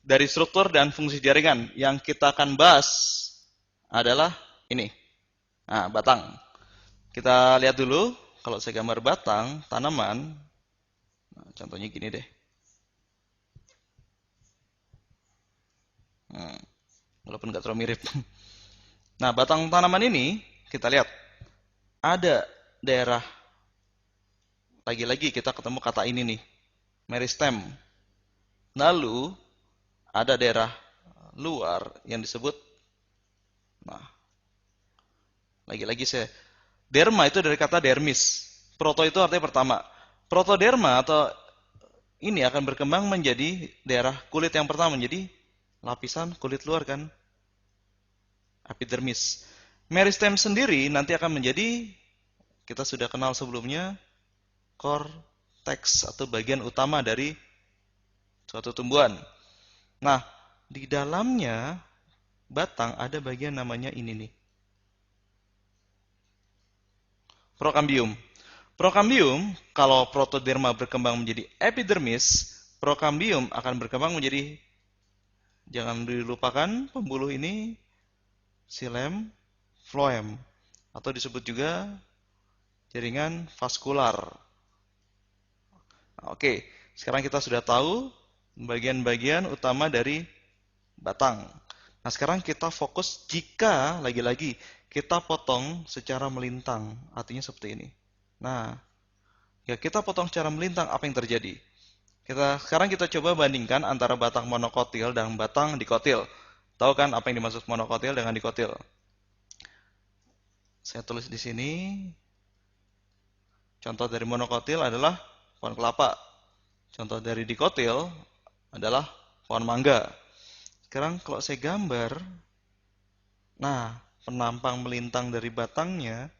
dari struktur dan fungsi jaringan. Yang kita akan bahas adalah ini. Nah, batang. Kita lihat dulu, kalau saya gambar batang, tanaman, nah, contohnya gini deh. Nah, walaupun nggak terlalu mirip. Nah, batang tanaman ini, kita lihat, ada daerah, lagi-lagi kita ketemu kata ini nih, meristem. Lalu, ada daerah luar yang disebut, nah, lagi-lagi saya, derma itu dari kata dermis. Proto itu artinya pertama. Protoderma atau ini akan berkembang menjadi daerah kulit yang pertama, menjadi lapisan kulit luar kan, epidermis. Meristem sendiri nanti akan menjadi, kita sudah kenal sebelumnya, korteks atau bagian utama dari suatu tumbuhan. Nah, di dalamnya batang ada bagian namanya ini nih, prokambium. Prokambium, kalau protoderma berkembang menjadi epidermis, prokambium akan berkembang menjadi, jangan dilupakan pembuluh ini, xilem, floem, atau disebut juga jaringan vaskular. Oke, sekarang kita sudah tahu bagian-bagian utama dari batang. Nah, sekarang kita fokus jika, lagi-lagi, kita potong secara melintang. Artinya seperti ini. Nah, ya kita potong secara melintang, apa yang terjadi? Sekarang kita coba bandingkan antara batang monokotil dan batang dikotil. Tahu kan apa yang dimaksud monokotil dengan dikotil? Saya tulis di sini. Contoh dari monokotil adalah pohon kelapa. Contoh dari dikotil adalah pohon mangga. Sekarang kalau saya gambar, nah, penampang melintang dari batangnya,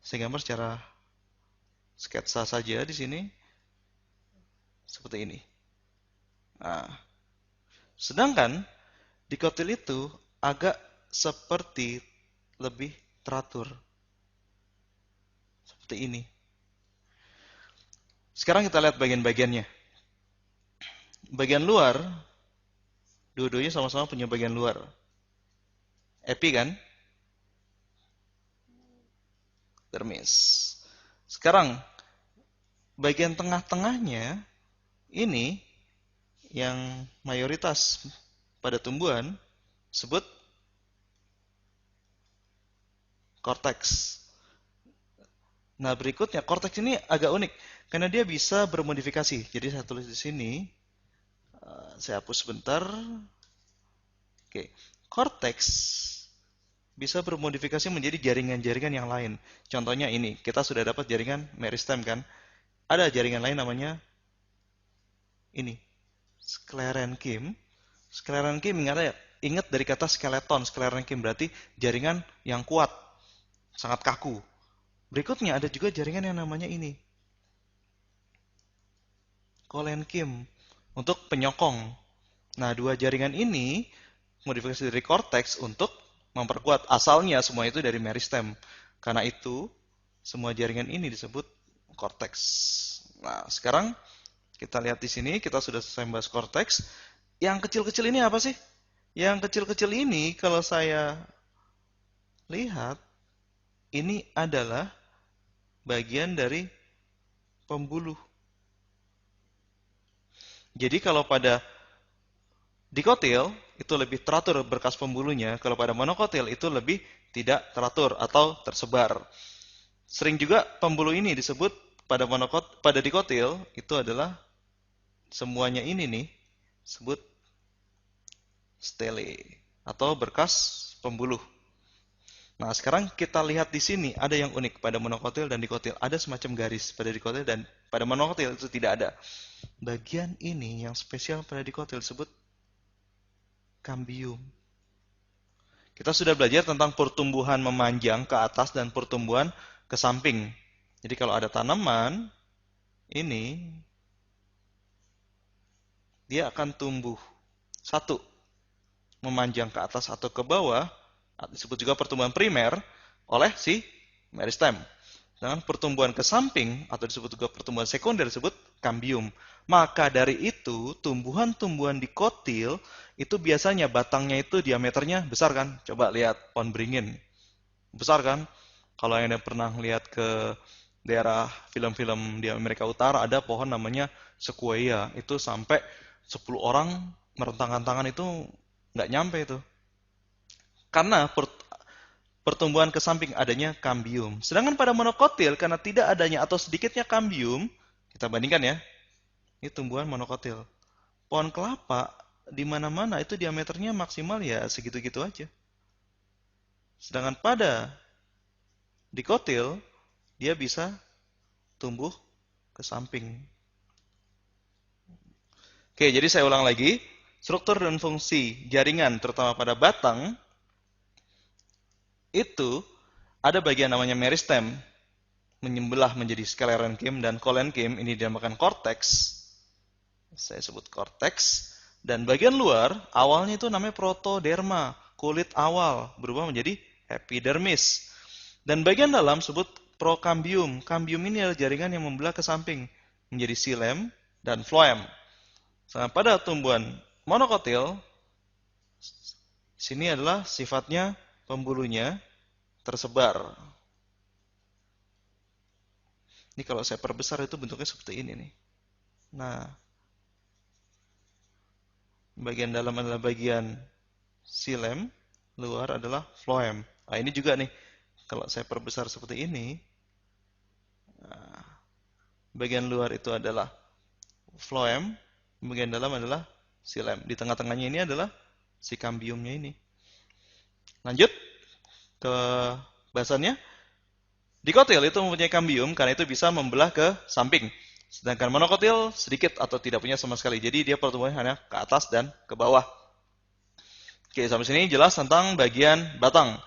saya gambar secara sketsa saja di sini, seperti ini. Nah, sedangkan dikotil itu agak seperti lebih teratur, seperti ini. Sekarang kita lihat bagian-bagiannya. Bagian luar, dua-duanya sama-sama punya bagian luar. Epi kan? Dermis. Sekarang, bagian tengah-tengahnya, ini yang mayoritas pada tumbuhan, sebut korteks. Nah, berikutnya, korteks ini agak unik, karena dia bisa bermodifikasi. Jadi saya tulis di sini, saya hapus sebentar. Oke, korteks bisa bermodifikasi menjadi jaringan-jaringan yang lain. Contohnya ini, kita sudah dapat jaringan meristem kan. Ada jaringan lain namanya ini, sklerenkim. Sklerenkim ingat dari kata skeleton. Sklerenkim berarti jaringan yang kuat, sangat kaku. Berikutnya ada juga jaringan yang namanya ini, kolenkim, untuk penyokong. Nah, dua jaringan ini modifikasi dari korteks untuk memperkuat. Asalnya semua itu dari meristem. Karena itu, semua jaringan ini disebut korteks. Nah, sekarang kita lihat di sini, kita sudah selesai membahas korteks. Yang kecil-kecil ini apa sih? Yang kecil-kecil ini, kalau saya lihat, ini adalah bagian dari pembuluh. Jadi kalau pada dikotil itu lebih teratur berkas pembuluhnya, kalau pada monokotil itu lebih tidak teratur atau tersebar. Sering juga pembuluh ini disebut pada dikotil itu adalah semuanya ini nih disebut stele atau berkas pembuluh. Nah, sekarang kita lihat di sini ada yang unik pada monokotil dan dikotil. Ada semacam garis pada dikotil dan pada monokotil itu tidak ada. Bagian ini yang spesial pada dikotil disebut kambium. Kita sudah belajar tentang pertumbuhan memanjang ke atas dan pertumbuhan ke samping. Jadi kalau ada tanaman, ini dia akan tumbuh. Satu, memanjang ke atas atau ke bawah, disebut juga pertumbuhan primer oleh si meristem. Dengan pertumbuhan ke samping atau disebut juga pertumbuhan sekunder disebut kambium. Maka dari itu, tumbuhan-tumbuhan di kotil itu biasanya batangnya itu diameternya besar kan? Coba lihat pohon beringin. Besar kan? Kalau yang pernah lihat ke daerah film-film di Amerika Utara, ada pohon namanya sequoia. Itu sampai 10 orang merentangkan tangan itu nggak nyampe itu. Karena pertumbuhan ke samping adanya kambium. Sedangkan pada monokotil, karena tidak adanya atau sedikitnya kambium, kita bandingkan ya, ini tumbuhan monokotil. Pohon kelapa di mana-mana itu diameternya maksimal ya segitu-gitu aja. Sedangkan pada dikotil dia bisa tumbuh ke samping. Oke, jadi saya ulang lagi. Struktur dan fungsi jaringan terutama pada batang itu ada bagian namanya meristem menyembelah menjadi sclerenchyme dan collenchyme, ini dinamakan korteks. Saya sebut korteks. Dan bagian luar, awalnya itu namanya protoderma, kulit awal, berubah menjadi epidermis. Dan bagian dalam sebut prokambium. Kambium ini adalah jaringan yang membelah ke samping, menjadi xilem dan phloem. Nah, pada tumbuhan monokotil, sini adalah sifatnya pembulunya tersebar. Ini kalau saya perbesar itu bentuknya seperti ini nih. Nah, bagian dalam adalah bagian xilem, luar adalah phloem. Nah, ini juga nih, kalau saya perbesar seperti ini, nah, bagian luar itu adalah phloem, bagian dalam adalah xilem. Di tengah-tengahnya ini adalah si kambiumnya ini. Lanjut ke bahasannya. Dikotil itu mempunyai kambium karena itu bisa membelah ke samping. Sedangkan monokotil sedikit atau tidak punya sama sekali. Jadi dia pertumbuhannya hanya ke atas dan ke bawah. Oke, sampai sini jelas tentang bagian batang.